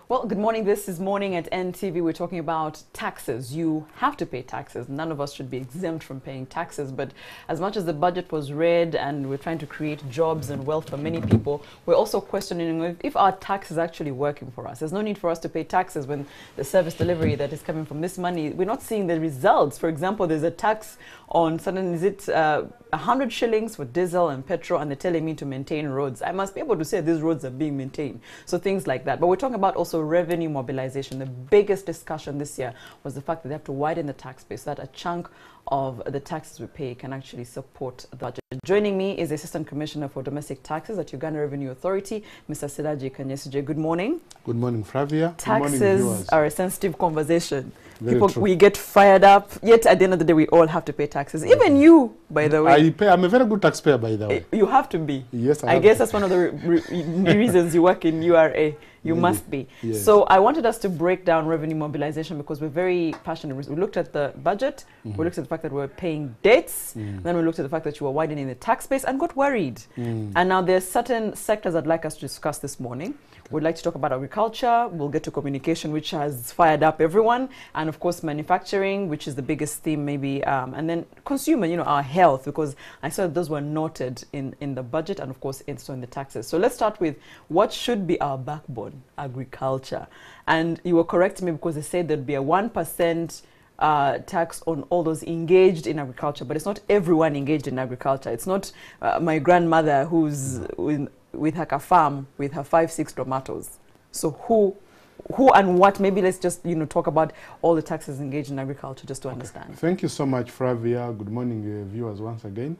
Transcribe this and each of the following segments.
Well, good morning. This is Morning at NTV. We're talking about taxes. You have to pay taxes. None of us should be exempt from paying taxes. But as much as the budget was read and we're trying to create jobs and wealth for many people, we're also questioning if our tax is actually working for us. There's no need for us to pay taxes when the service delivery that is coming from this money, we're not seeing the results. For example, there's a tax on suddenly, is it 100 shillings for diesel and petrol, and they're telling me to maintain roads. I must be able to say these roads are being maintained. So things like that. But we're talking about also revenue mobilization. The biggest discussion this year was the fact that they have to widen the tax base so that a chunk of the taxes we pay can actually support the budget. Joining me is the Assistant Commissioner for Domestic Taxes at Uganda Revenue Authority, Mr. Sidaji Kanyesije. Good morning. Good morning, Flavia. Taxes are a sensitive conversation. Very People, true. we get fired up, yet at the end of the day, we all have to pay taxes. Even you, by the way. I'm a very good taxpayer, by the way. You have to be. Yes, I guess that's one of the reasons you work in URA. You must be. Yes. So I wanted us to break down revenue mobilization because we're very passionate. We looked at the budget, we looked at the fact that we're paying debts, then we looked at the fact that you were widening the tax base and got worried. And now there's certain sectors I'd like us to discuss this morning. We'd like to talk about agriculture, we'll get to communication, which has fired up everyone, and of course manufacturing, which is the biggest theme maybe, and then consumer, you know, our health, because I saw that those were noted in the budget and of course also in the taxes. So let's start with what should be our backbone, agriculture. And you were correcting me because they said there'd be a 1% tax on all those engaged in agriculture, but it's not everyone engaged in agriculture. It's not my grandmother who's with her farm with her 5-6 tomatoes. So who and what? Maybe let's just talk about all the taxes engaged in agriculture just to understand. Thank you so much, Flavia. Good morning, viewers, once again.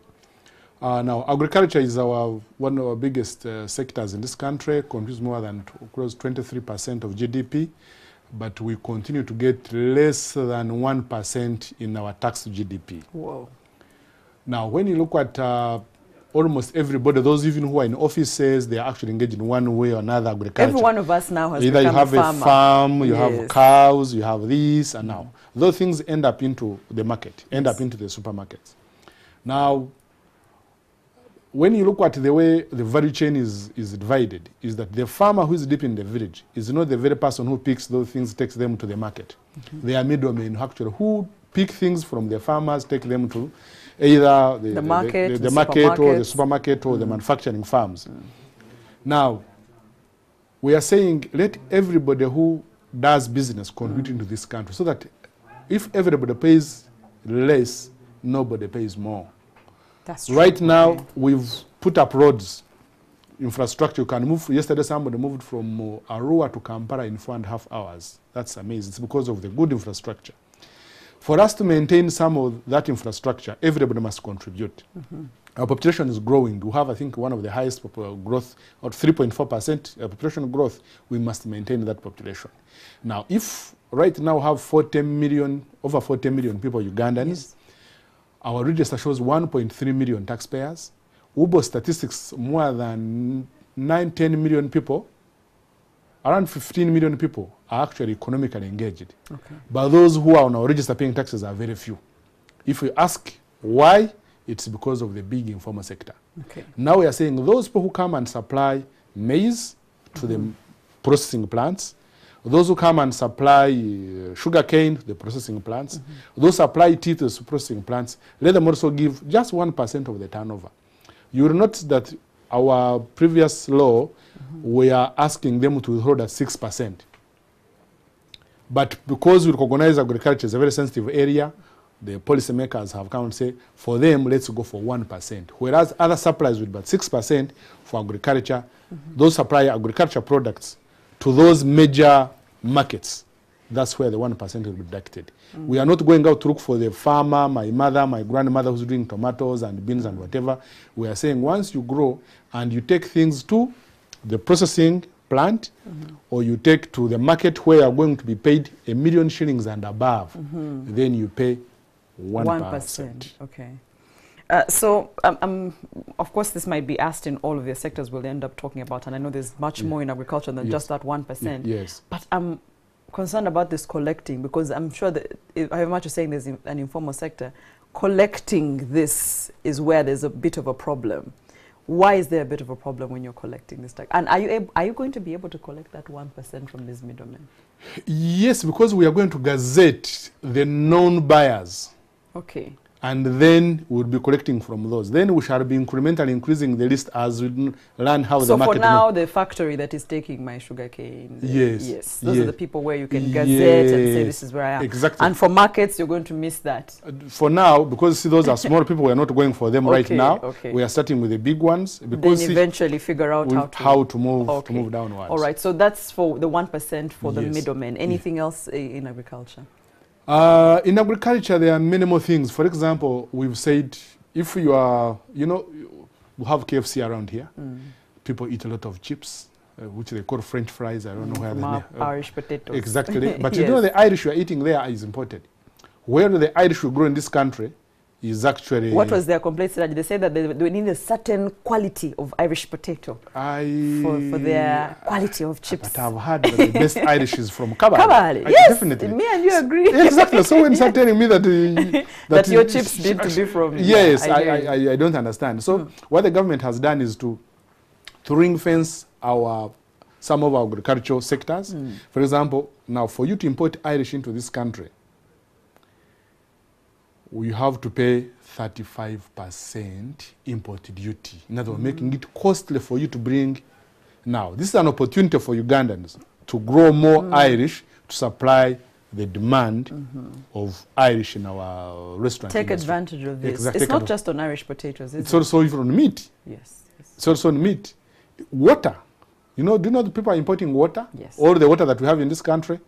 Now, agriculture is one of our biggest sectors in this country, contributes more than close to 23% of GDP, but we continue to get less than 1% in our tax GDP. Whoa. Now, when you look at almost everybody, those even who are in offices, they are actually engaged in one way or another agriculture. Every one of us now has either become you have a farm, you yes. have cows, you have this, and now those things end up into the market, end up into the supermarkets. Now, when you look at the way the value chain is divided, is that the farmer who is deep in the village is not the very person who picks those things, takes them to the market. They are middlemen actually who pick things from the farmers, take them to either the market or the supermarket or the manufacturing farms. Now, we are saying let everybody who does business contribute into this country so that if everybody pays less, nobody pays more. That's true. Right now, we've put up roads, infrastructure. You can move. Yesterday, somebody moved from Arua to Kampala in 4.5 hours. That's amazing. It's because of the good infrastructure. For us to maintain some of that infrastructure, everybody must contribute. Our population is growing. We have, I think, one of the highest growth, or 3.4% population growth. We must maintain that population. Now, if right now we have over 40 million people, Ugandans, yes. Our register shows 1.3 million taxpayers. UBO statistics, more than 9-10 million people, around 15 million people are actually economically engaged. Okay. But those who are on our register paying taxes are very few. If we ask why, it's because of the big informal sector. Okay. Now we are saying those people who come and supply maize to the processing plants, those who come and supply sugar cane to the processing plants, those supply tea to the processing plants, let them also give just 1% of the turnover. You will notice that our previous law, we are asking them to withhold at 6%. But because we recognize agriculture is a very sensitive area, the policymakers have come and say, for them, let's go for 1%. Whereas other suppliers with about 6% for agriculture, those supply agriculture products to those major markets. That's where the 1% will be deducted. We are not going out to look for the farmer, my mother, my grandmother who's doing tomatoes and beans and whatever. We are saying once you grow and you take things to the processing plant or you take to the market where you are going to be paid 1 million shillings and above, then you pay 1%. Okay. So, of course, this might be asked in all of the sectors we'll end up talking about, and I know there's much more in agriculture than just that 1%. Yes. But I'm concerned about this collecting, because I'm sure that, however much you're saying there's an informal sector, collecting this is where there's a bit of a problem. Why is there a bit of a problem when you're collecting this tax? And are you going to be able to collect that 1% from these middlemen? Yes, because we are going to gazette the known buyers. Okay. And then we'll be collecting from those. Then we shall be incrementally increasing the list as we learn how the market... So for now, the factory that is taking my sugarcane... Yes. Those are the people where you can gazette and say, this is where I am. Exactly. And for markets, you're going to miss that. For now, because see, those are small people, we're not going for them right now. Okay. We are starting with the big ones. Because then eventually figure out how to move downwards. All right, so that's for the 1% for the Yes. middlemen. Anything else in agriculture? In agriculture, there are many more things. For example, we've said if you are, we have KFC around here. People eat a lot of chips, which they call French fries. I don't know where they Irish potatoes. Exactly. But yes. the Irish you are eating there is imported. Where the Irish will grow in this country is actually... What was their complaint? They said that they need a certain quality of Irish potato for their quality of chips. But I've heard that the best Irish is from Kabale. Kabale, yes, definitely. Me and you agree. Exactly. So when you start telling me that... that your chips need to be from... Yes, I don't understand. So what the government has done is to ring fence some of our agricultural sectors. For example, now for you to import Irish into this country, we have to pay 35% import duty. In other words, making it costly for you to bring. Now, this is an opportunity for Ugandans to grow more Irish to supply the demand of Irish in our restaurant Take industry. advantage of this. Exactly. It's not just on Irish potatoes, it's also even on meat. Yes. It's also on meat. Water. Do you know the people are importing water? Yes. All the water that we have in this country,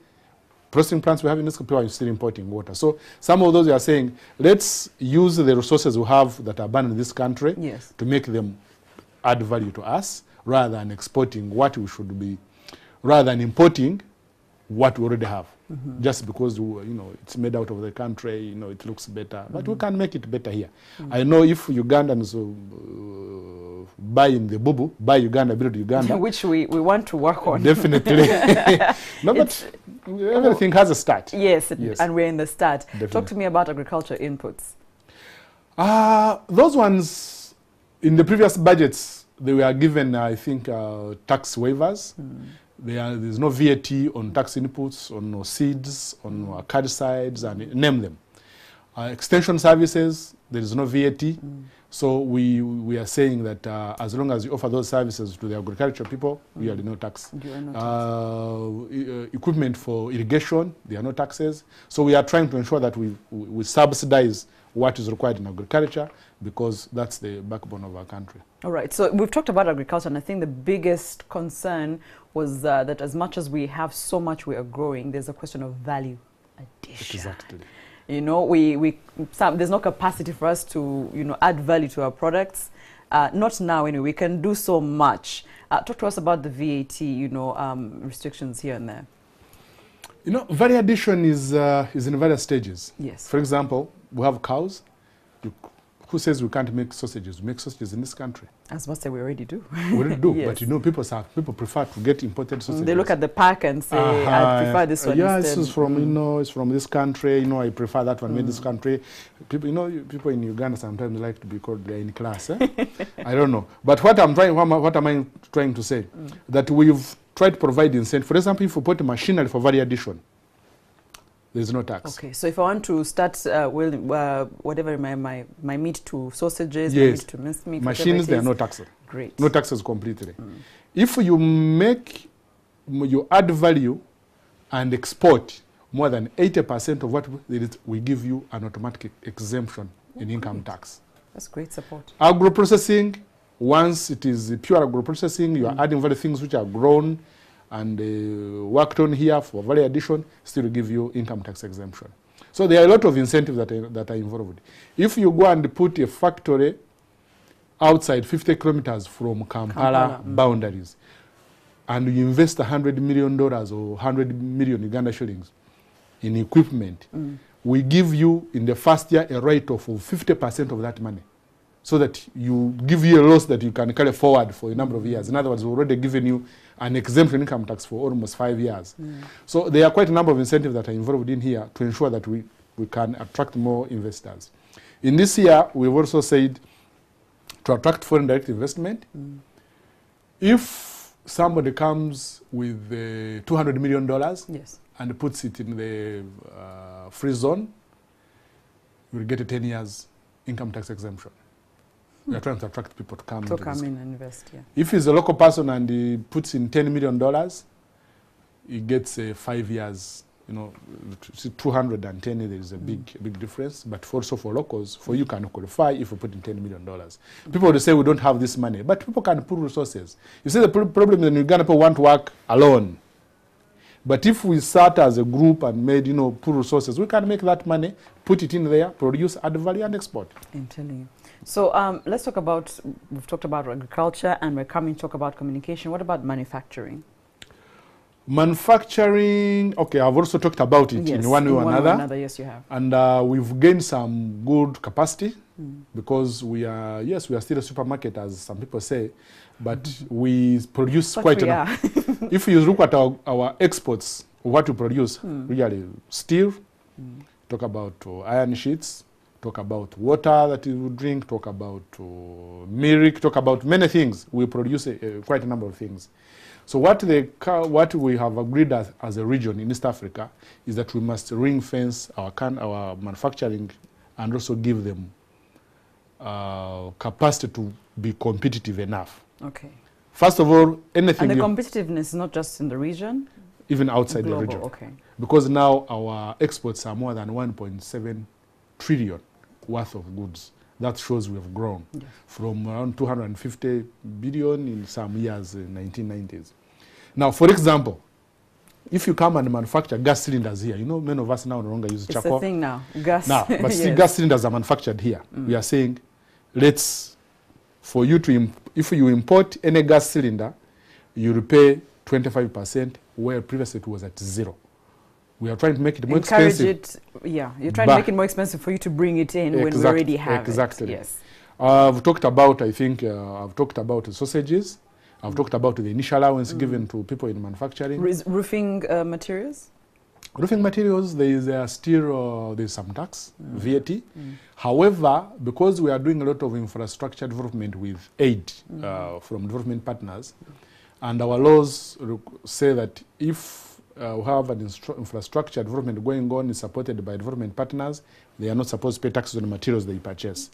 processing plants we have in this country, are still importing water. So some of those we are saying, let's use the resources we have that are abundant in this country to make them add value to us, rather than exporting what we should be, rather than importing what we already have. Just because it's made out of the country, it looks better, but we can make it better here. I know if Ugandans buy in the bubu, buy Uganda, build Uganda, which we want to work on. Definitely. No, but everything has a start. Yes, and we're in the start. Definitely. Talk to me about agriculture inputs. Those ones in the previous budgets, they were given, I think, tax waivers. There's no VAT on tax inputs, on seeds, on herbicides, and name them. Extension services, there is no VAT. So we are saying that as long as you offer those services to the agricultural people, you are no tax. Equipment for irrigation, there are no taxes. So we are trying to ensure that we subsidize what is required in agriculture, because that's the backbone of our country. All right, so we've talked about agriculture, and I think the biggest concern was that as much as we have so much we are growing, there's a question of value addition. Exactly. There's no capacity for us to, add value to our products. Not now, anyway. We can do so much. Talk to us about the VAT, restrictions here and there. Value addition is in various stages. Yes. For example, we have cows. Who says we can't make sausages? We make sausages in this country. I was about to say we already do. We already do, yes. But people prefer to get imported sausages. They look at the pack and say, I prefer this one instead. This is from, it's from this country. I prefer that one made this country. People, people in Uganda sometimes like to be called they're in class. I don't know. But what am I trying to say? That we've tried to provide incentive. For example, if we put machinery for value addition, there's no tax. Okay, so if I want to start whatever my meat to sausages, yes. my meat to mince meat, machines, there are no taxes. Great. No taxes completely. If you add value and export more than 80% of what we give you an automatic exemption in income tax. That's great support. Agro-processing, once it is pure agro-processing, you are adding value things which are grown and worked on here for value addition, still give you income tax exemption. So there are a lot of incentives that are involved. If you go and put a factory outside 50 kilometers from Kampala boundaries, and you invest $100 million or 100 million Uganda shillings in equipment, we give you in the first year a write-off of 50% of that money, so that you give you a loss that you can carry forward for a number of years. In other words, we've already given you an exemption income tax for almost 5 years. So there are quite a number of incentives that are involved in here to ensure that we can attract more investors. In this year, we've also said to attract foreign direct investment. If somebody comes with $200 million yes. and puts it in the free zone, you will get a 10 years income tax exemption. We are trying to attract people to come in and invest. Yeah. If he's a local person and he puts in $10 million, he gets 5 years. You know, 210, there is a big difference. But also for locals, for you can qualify if you put in $10 million. People will say we don't have this money, but people can put resources. You see, the problem in Uganda, people want to work alone. But if we start as a group and made, you know, put resources, we can make that money, put it in there, produce, add value, and export. I'm telling you. So let's talk about, we've talked about agriculture and we're coming to talk about communication. What about manufacturing? Manufacturing, okay, I've also talked about it in one way or another. Yes, you have. And we've gained some good capacity because we are still a supermarket, as some people say, but we produce quite enough. If you look at our exports, what we produce, really steel, talk about iron sheets, talk about water that you drink, talk about milk, talk about many things. We produce quite a number of things. So what we have agreed as a region in East Africa is that we must ring fence our manufacturing and also give them capacity to be competitive enough. Okay. First of all, anything... And the competitiveness is not just in the region? Even outside the region. Okay. Because now our exports are more than 1.7 trillion worth of goods. That shows we have grown from around 250 billion in some years in 1990s. Now, for example, if you come and manufacture gas cylinders here, you know, many of us now no longer use charcoal. It's a thing now, gas. Now, but still gas cylinders are manufactured here. We are saying, if you import any gas cylinder, you will pay 25%, where previously it was at 0. We are trying to make it more expensive. You're trying to make it more expensive for you to bring it in when we already have it. Yes. I've talked about, I've talked about the sausages. I've talked about the initial allowance given to people in manufacturing. Roofing materials? Roofing materials, there is still there's some tax, VAT. However, because we are doing a lot of infrastructure development with aid from development partners, and our laws say that if we have an infrastructure development going on is supported by development partners, they are not supposed to pay taxes on the materials they purchase.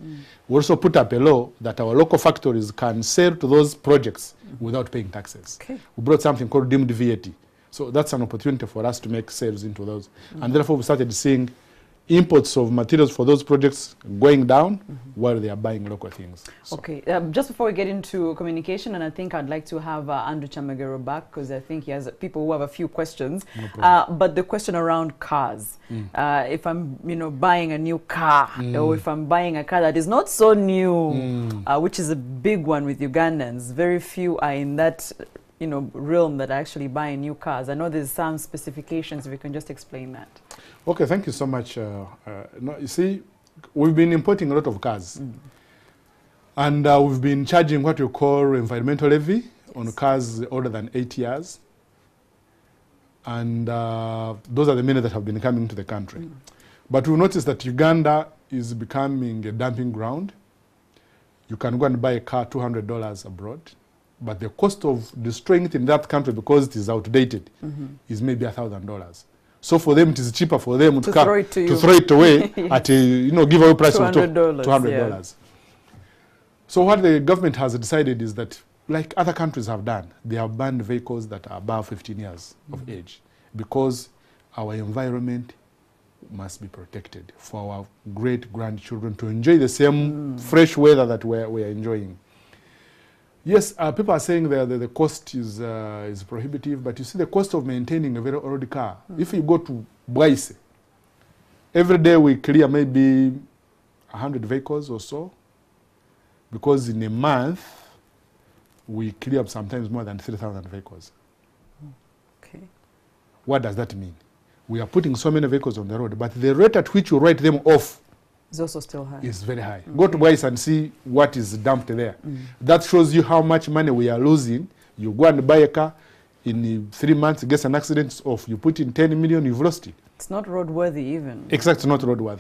We also put up a law that our local factories can sell to those projects without paying taxes. Okay. We brought something called deemed VAT. So that's an opportunity for us to make sales into those. And therefore we started seeing imports of materials for those projects going down while they are buying local things. So. Okay, just before we get into communication, and I think I'd like to have Andrew Chamagero back because I think he has people who have a few questions. No but the question around cars, if I'm buying a new car or if I'm buying a car that is not so new, which is a big one with Ugandans, very few are in that realm that are actually buying new cars. I know there's some specifications, if you can just explain that. Okay, thank you so much. You see, we've been importing a lot of cars. And we've been charging what we call environmental levy on cars older than 8 years. And those are the many that have been coming to the country. But we've noticed that Uganda is becoming a dumping ground. You can go and buy a car $200 abroad. But the cost of destroying it in that country because it is outdated is maybe $1,000. So for them, it is cheaper for them to throw it away at a giveaway price of $200. So what the government has decided is that, like other countries have done, they have banned vehicles that are above 15 years of age because our environment must be protected for our great-grandchildren to enjoy the same fresh weather that we're enjoying. Yes, people are saying that the cost is prohibitive, but you see the cost of maintaining a very old car. If you go to Bwaise, every day we clear maybe 100 vehicles or so, because in a month we clear up sometimes more than 3,000 vehicles. Okay. What does that mean? We are putting so many vehicles on the road, but the rate at which you write them off is also still high. It's very high. Go to Bwaise and see what is dumped there. That shows you how much money we are losing. You go and buy a car, in 3 months, it gets an accident off. You put in 10 million, you've lost it. It's not roadworthy even. Exactly, it's not roadworthy.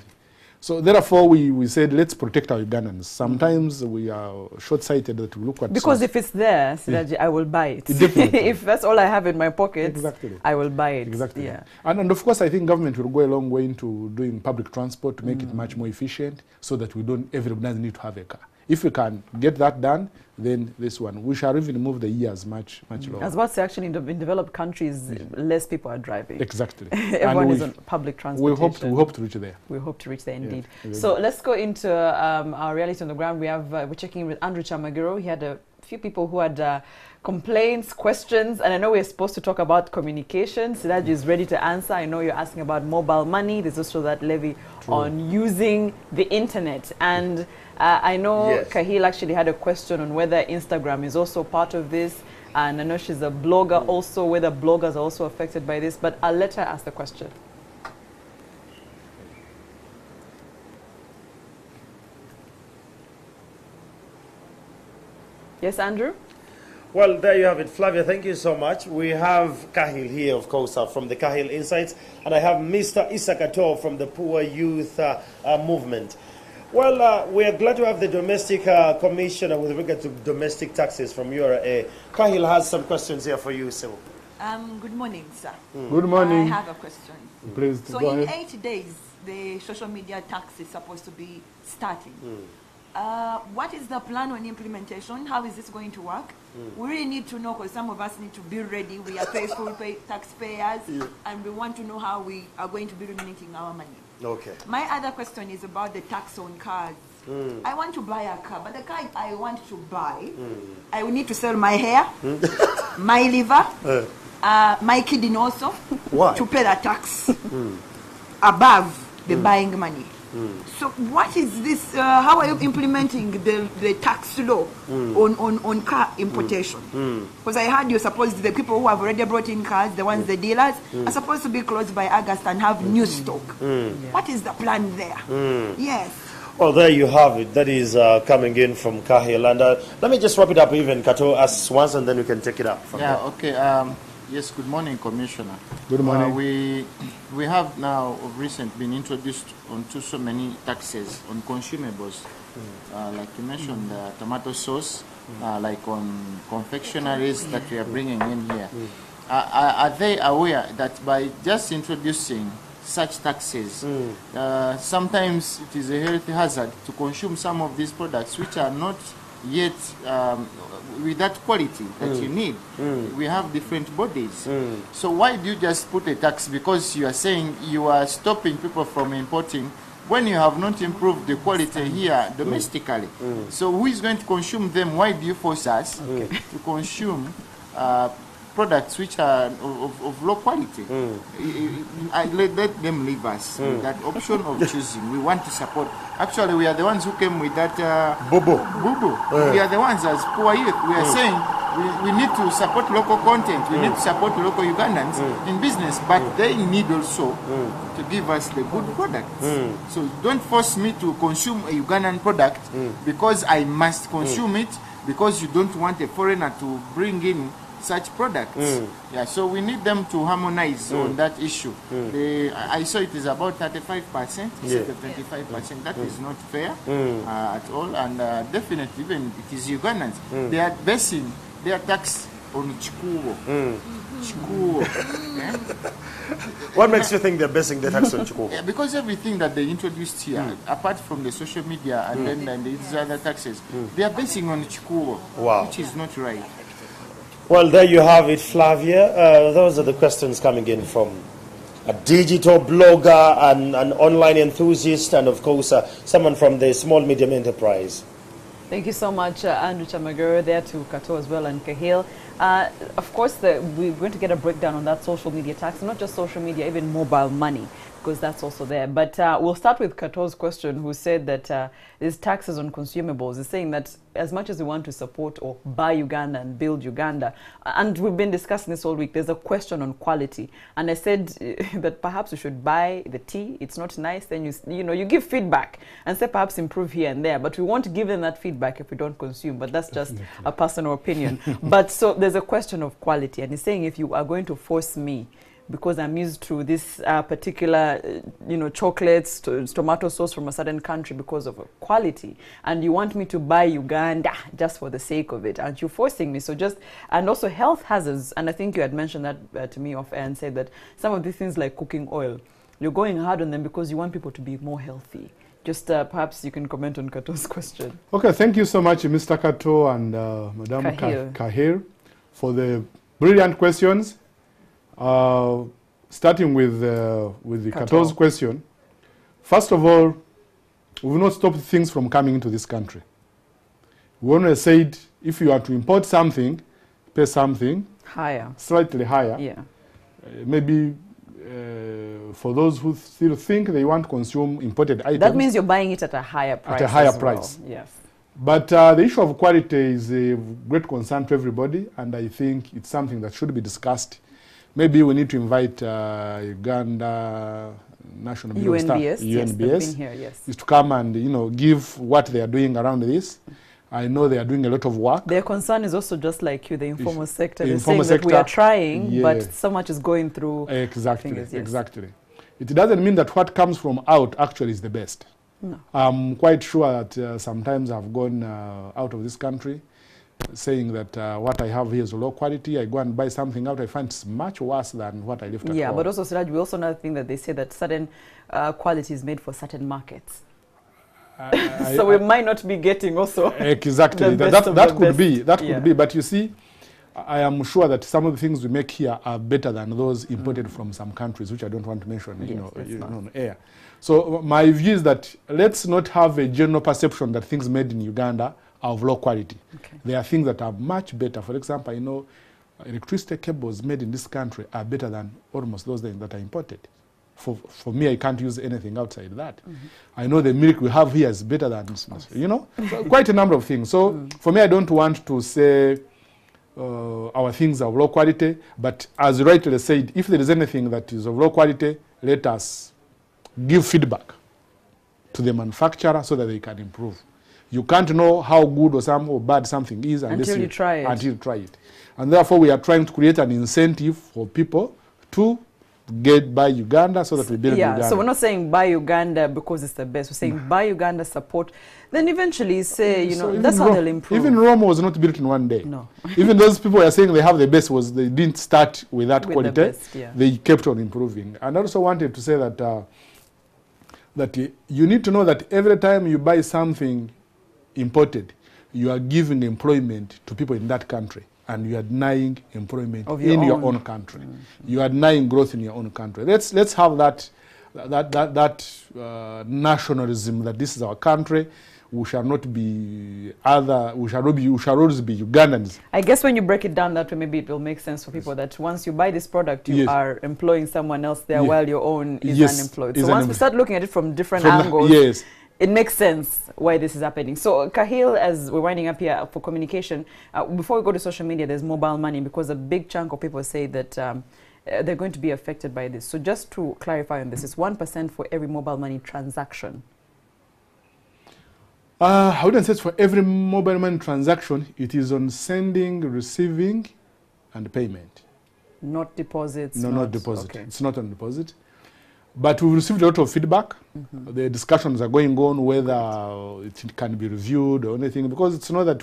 So therefore, we said, let's protect our Ugandans. Sometimes we are short-sighted that we look at... Because if it's there, Sidaji, I will buy it. Definitely. If that's all I have in my pocket, exactly. I will buy it. Exactly. Yeah. And of course, I think government will go a long way into doing public transport to make it much more efficient so that everybody need to have a car. If we can get that done, then this one, we shall even move the years much lower. As what's actually in developed countries, less people are driving. Exactly. Everyone is on public transportation. We hope to reach there. We hope to reach there indeed. Yeah, so let's go into our reality on the ground. We're checking in with Andrew Chamagiro. He had a few people who had complaints, questions, and I know we're supposed to talk about communication. Sidaji is ready to answer. I know you're asking about mobile money. There's also that levy on using the internet. And I know Kahil actually had a question on whether Instagram is also part of this. And I know she's a blogger also, whether bloggers are also affected by this. But I'll let her ask the question. Yes, Andrew? Well, there you have it. Flavia, thank you so much. We have Kahil here, of course, from the Kahil Insights, and I have Mr. Issa Kato from the Poor Youth Movement. Well, we are glad to have the domestic commissioner with regard to domestic taxes from URA. Kahil has some questions here for you, sir. Good morning, sir. Good morning. I have a question. Please, so go in ahead. 8 days, the social media tax is supposed to be starting. What is the plan on implementation? How is this going to work? We really need to know, because some of us need to be ready. We are faithful taxpayers, and we want to know how we are going to be remunerating our money. Okay. My other question is about the tax on cars. I want to buy a car, but the car I want to buy, I will need to sell my hair, my liver, my kidney also, to pay the tax above the buying money. So what is this, how are you implementing the tax law on car importation? Because I heard you're supposed, the people who have already brought in cars, the ones, the dealers, are supposed to be closed by August and have new stock. What is the plan there? Yes. Well, there you have it. That is coming in from Kahil. And let me just wrap it up, even Kato asks once, and then we can take it up from there. Okay. Yes, good morning, Commissioner. Good morning. We have now of recent been introduced onto so many taxes on consumables, like you mentioned, tomato sauce, like on confectionaries that we are bringing in here. Are they aware that by just introducing such taxes, sometimes it is a health hazard to consume some of these products which are not yet with that quality that you need? We have different bodies. So why do you just put a tax? Because you are saying you are stopping people from importing when you have not improved the quality here domestically. So who is going to consume them? Why do you force us to consume products which are of low quality? Let them leave us with that option of choosing. We want to support. Actually, we are the ones who came with that Bobo. We are the ones as poor youth. We are saying we need to support local content. We need to support local Ugandans in business, but they need also to give us the good products. So don't force me to consume a Ugandan product because I must consume it, because you don't want a foreigner to bring in such products. Yeah, so we need them to harmonize on that issue. I saw it is about 35%, instead of 25%. That is not fair at all, and definitely even it is Ugandans. They are basing their tax on chikuwo. Yeah? What makes you think they're basing the tax on chikuwo? Yeah, because everything that they introduced here, apart from the social media and then these other taxes, they are basing on chikuwo, which is not right. Well, there you have it, Flavia. Those are the questions coming in from a digital blogger and an online enthusiast, and of course, someone from the small medium enterprise. Thank you so much, Andrew Chamagiro, there to Kato as well, and Kahil. Of course, we're going to get a breakdown on that social media tax, not just social media, even mobile money, because that's also there. But we'll start with Kato's question, who said that there's taxes on consumables. He's saying that as much as we want to support or buy Uganda and build Uganda, and we've been discussing this all week, there's a question on quality. And I said that perhaps we should buy the tea. It's not nice. Then you give feedback and say perhaps improve here and there. But we won't give them that feedback if we don't consume. But that's just a personal opinion. But so there's a question of quality. And he's saying if you are going to force me because I'm used to this particular, chocolates, tomato sauce from a certain country because of quality, and you want me to buy Uganda just for the sake of it, aren't you forcing me? So and also health hazards, and I think you had mentioned that to me off air and said that some of these things like cooking oil, you're going hard on them because you want people to be more healthy. Just perhaps you can comment on Kato's question. Okay, thank you so much, Mr. Kato and Madam Kahil, for the brilliant questions. Starting with the Kato's question. First of all, we will not stop things from coming into this country. We only said if you are to import something, pay something higher, slightly higher. Yeah. Maybe for those who still think they want to consume imported items. That means you're buying it at a higher price. At a higher price. Well. Yes. But the issue of quality is a great concern to everybody, and I think it's something that should be discussed. Maybe we need to invite Uganda National Bureau of Staff, UNBS, here, yes, is to come and give what they are doing around this. I know they are doing a lot of work. Their concern is also just like you, the informal sector. They're informal saying sector, that we are trying, yeah, but so much is going through. Exactly, fingers, yes. Exactly. It doesn't mean that what comes from out actually is the best. No. I'm quite sure that sometimes I've gone out of this country saying that what I have here is low quality. I go and buy something out, I find it's much worse than what I left at home. Yeah, but also, Siraj, we also know the thing that they say that certain quality is made for certain markets. So we might not be getting also exactly that could be, but you see, I am sure that some of the things we make here are better than those imported from some countries, which I don't want to mention on air. So my view is that let's not have a general perception that things made in Uganda are of low quality. Okay. There are things that are much better. For example, I know electricity cables made in this country are better than almost those that are imported. For me, I can't use anything outside that. I know the milk we have here is better than, quite a number of things. So for me, I don't want to say our things are of low quality, but as rightly said, if there is anything that is of low quality, let us give feedback to the manufacturer so that they can improve. You can't know how good or bad something is until you try it. And therefore, we are trying to create an incentive for people to buy Uganda so that we build Uganda. Yeah, so we're not saying buy Uganda because it's the best. We're saying buy Uganda, support. Then eventually say, that's how they'll improve. Even Rome was not built in one day. No. Even those people are saying they have the best, they didn't start with that quality. The best, yeah. They kept on improving. And I also wanted to say that that you need to know that every time you buy something imported, you are giving employment to people in that country. And you are denying employment in your own country. You are denying growth in your own country. Let's have that nationalism that this is our country. We shall not be other. We shall always be Ugandans. I guess when you break it down that way, maybe it will make sense for people that once you buy this product, you are employing someone else there while your own is unemployed. So once we start looking at it from different angles, it makes sense why this is happening. So, Kahil, as we're winding up here for communication, before we go to social media, there's mobile money, because a big chunk of people say that they're going to be affected by this. So just to clarify on this, it's 1% for every mobile money transaction. I wouldn't say it's for every mobile money transaction. It is on sending, receiving, and payment. Not deposits? No, not deposit. Okay. It's not on deposit. But we've received a lot of feedback. The discussions are going on whether it can be reviewed or anything, because it's not that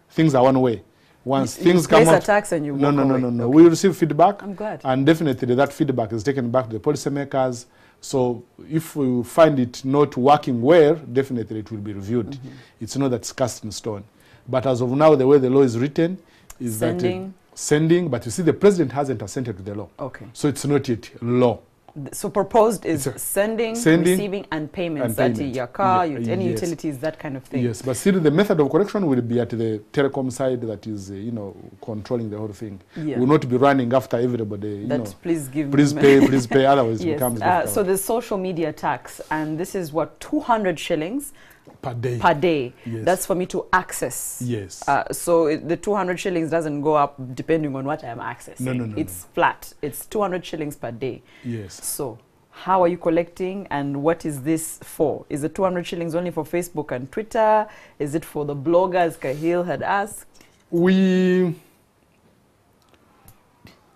things are one way. Once things come out, tax and you no. Okay. We receive feedback. I'm glad. And definitely that feedback is taken back to the policymakers. So if we find it not working well, definitely it will be reviewed. It's not that it's cast in stone. But as of now, the way the law is written is sending, but you see the president hasn't assented to the law. Okay. So it's not yet law. So proposed is sending, receiving, and payments. That your car, any utilities, that kind of thing. Yes, but still the method of collection will be at the telecom side that is, controlling the whole thing. Yeah. We will not be running after everybody. Please give please pay, otherwise it becomes. So the social media tax, and this is what 200 shillings. Per day. Yes. That's for me to access. Yes. So the 200 shillings doesn't go up depending on what I'm accessing. No. It's flat. It's 200 shillings per day. Yes. So how are you collecting, and what is this for? Is the 200 shillings only for Facebook and Twitter? Is it for the bloggers Kahil had asked?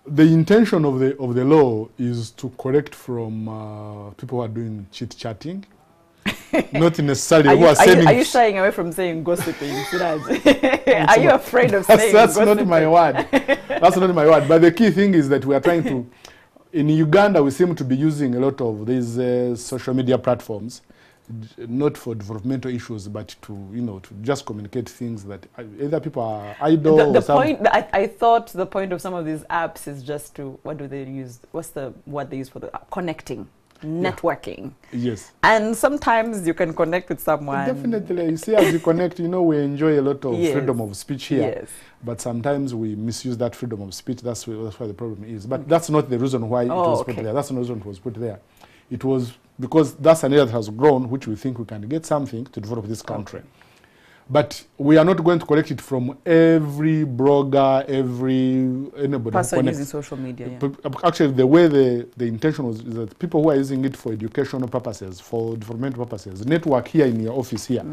The intention of the law is to correct from people who are doing chit-chatting, not necessarily who are sending... Are you shying away from saying gossiping, Siraj? Are you afraid of saying that's gossiping? Not my word. That's not my word. But the key thing is that we are trying to... In Uganda, we seem to be using a lot of these social media platforms, not for developmental issues, but to, to just communicate things that either people are idle the point, I thought the point of some of these apps is just to, what do they use? What's the what they use for the connecting, networking? Yes. And sometimes you can connect with someone. Definitely. You see, as you connect, we enjoy a lot of freedom of speech here. Yes. But sometimes we misuse that freedom of speech. That's why the problem is. But that's not the reason why it was put there. That's not the reason it was put there. It was because that's an area that has grown, which we think we can get something to develop this country. Okay. But we are not going to collect it from every blogger, anybody person using social media. Yeah. Actually, the way the intention was is that people who are using it for educational purposes, for developmental purposes, network here in your office here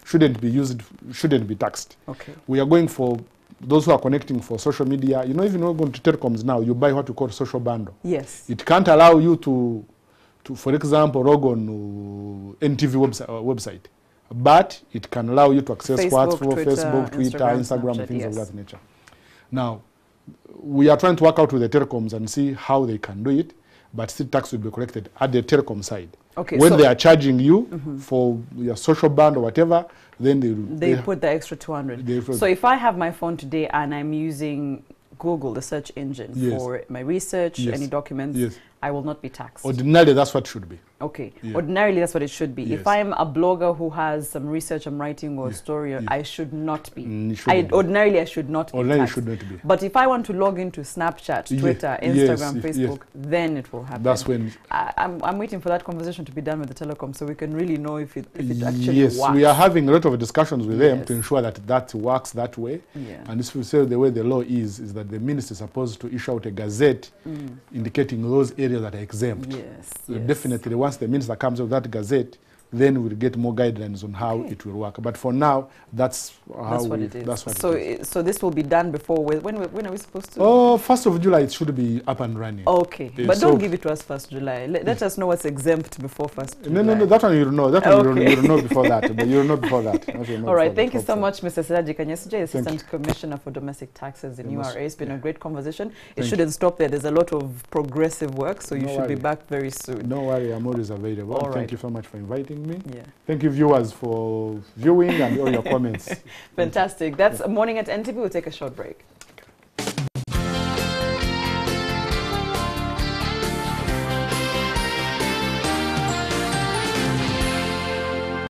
shouldn't be taxed. Okay. We are going for those who are connecting for social media. Even when you're going to telecoms now, you buy what you call social bundle. Yes. It can't allow you to for example, log on NTV website. But it can allow you to access Facebook, Twitter, Instagram, and things of that nature. Now, we are trying to work out with the telecoms and see how they can do it, but still tax will be collected at the telecom side. Okay, when they are charging you for your social band or whatever, then they put the extra 200. So if I have my phone today and I'm using Google, the search engine, for my research, any documents, I will not be taxed. Ordinarily, that's what it should be. Okay. Yeah. Ordinarily, that's what it should be. Yes. If I'm a blogger who has some research I'm writing or a story, I should not be. Ordinarily, I should not be taxed. Should not be. But if I want to log into Snapchat, Twitter, Instagram, Facebook, then it will happen. That's when... I'm waiting for that conversation to be done with the telecom so we can really know if it actually works. Yes, we are having a lot of discussions with them to ensure that works that way. Yeah. And if we say the way the law is that the minister is supposed to issue out a gazette indicating those areas that are exempt. Yes. So definitely, once the minister comes with that gazette, then we'll get more guidelines on how it will work. But for now, that's what it is. That's what it is. So this will be done before. When are we supposed to? Oh, 1st of July, it should be up and running. Okay. But don't give it to us 1st July. Let us know what's exempt before 1st July. No, that one you'll know. That one you'll know before that. But you'll know before that. All right. Thank you so much, Mr. Siraji Kanyesije, Assistant Commissioner for Domestic Taxes in URA. It's been a great conversation. It shouldn't stop there. There's a lot of progressive work, so you should be back very soon. No worry. I'm always available. All right. Thank you so much for inviting me. Yeah. Thank you, viewers, for viewing and all your comments. Fantastic. That's Morning at NTV. We'll take a short break.